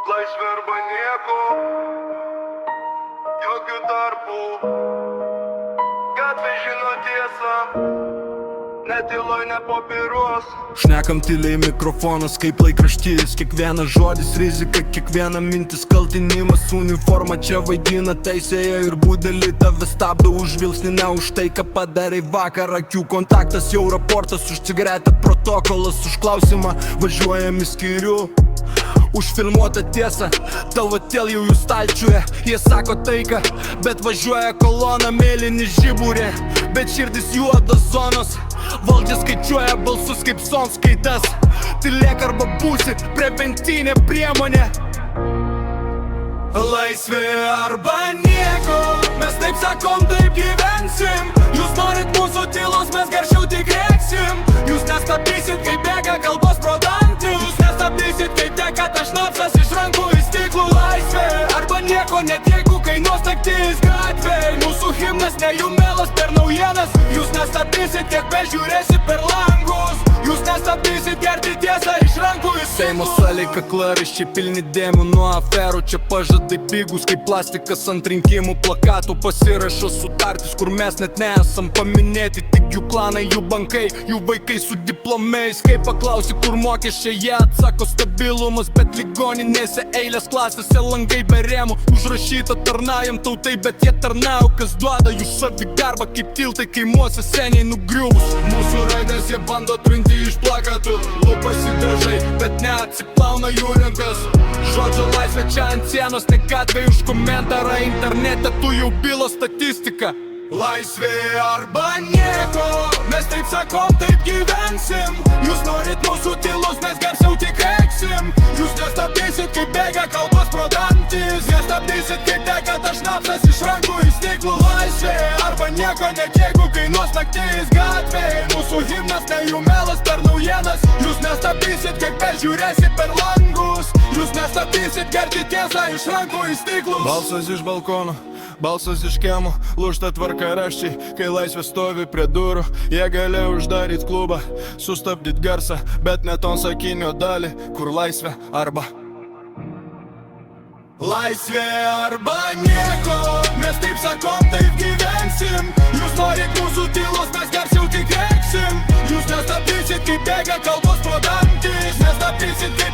Laisvė arba nieko, jokių tarpų. Gatvė žino tiesą, netyloj nepopiruos. Šnekam tyliai mikrofonas kaip laikraštys. Kiekvienas žodis rizika, kiekviena mintis kaltinimas. Uniforma čia vaidina teisėje ir budelį tave stabdo už vilksnį, ne už tai, ką padarai vakar. Akių kontaktas jau raportas, už cigaretę protokolas, už klausimą važiuojam į skyrių. Užfilmuota tiesa, tavo tėl jau jų stalčiuje. Jie sako taiką, bet važiuoja kolona mėlyni žiburė. Bet širdis juodas zonos, valdžia skaičiuoja balsus kaip sonskaitas. Tylėk arba būsi preventinė priemonė. Laisvė arba nieko, mes taip sakom, taip gyvensim. Jūs norit mūsų tylos, mes garsiau tik rėksim. Jūs nestabdysit, kai bėga kalbos pro dantį. Jūs nestabdysit, kai teka tas šnapsas iš rankų į stiklų. Laisvė arba nieko, net jeigu kainuos naktis gatvėj. Mūsų himnas ne jų melas per naujienas. Jūs nestabdysit, kiek bežiūrėsi per langus. Jūs nestabdysit gerti tiesą iš rankų į stiklų. Seimo salėj kaklaraiščiai pilni dėmių nuo aferų. Čia pažadai pigus kaip plastikas ant rinkimų plakatų. Pasirašo sutartis, kur mes net nesam paminėti. Tik jų klanai, jų bankai, jų vaikai su diplomais. Kai paklausi, kur mokesčiai, jie atsako stabilumas. Bet ligoninėse eilės klasėse langai be rėmų. Užrašyta tarnaujam tautai, bet jie tarnauja. Kas duoda jų savigarbą kaip tiltai kaimuose seniai nugriuvus. Mūsų raidės jie bando trinti iš plakatų. Lupasi gražai, bet neatsiplauna jų rankas. Žodžio laisvė čia ant sienos, ne gatvėj už komentarą. Internete tu jau bylo statistika. Laisvė arba nieko, mes taip sakom, taip gyvensim. Jūs norit mūsų tylos, mes garsiau tik rėksim. Jūs nestabdysit, kaip bėga kalbos pro dantis. Nestabdysit, kaip teka tas šnapsas iš rankų į stiklų. Laisvė arba nieko, net jeigu kainuos naktis gatvėj. Mūsų himnas ne jų melas per naujienas. Jūs nestabdysit, kaip bežiūrėsit per langus. Jūs nestabdysit, gerti tiesą iš rankų į stiklų. Balsas iš balkono, balsas iš kiemo, lūžta tvarkaraščiai, kai laisvė stovi prie durų. Jie galėjo uždaryt klubą, sustabdyt garsą, bet ne ton sakinio dalį, kur laisvė arba laisvė arba nieko, mes taip sakom, taip gyvensim. Jūs norit mūsų tylos, mes garsiau tik rėksim. Jūs nestabdysit, kaip bėga kalbos pro dantis. Nestabdysit, kaip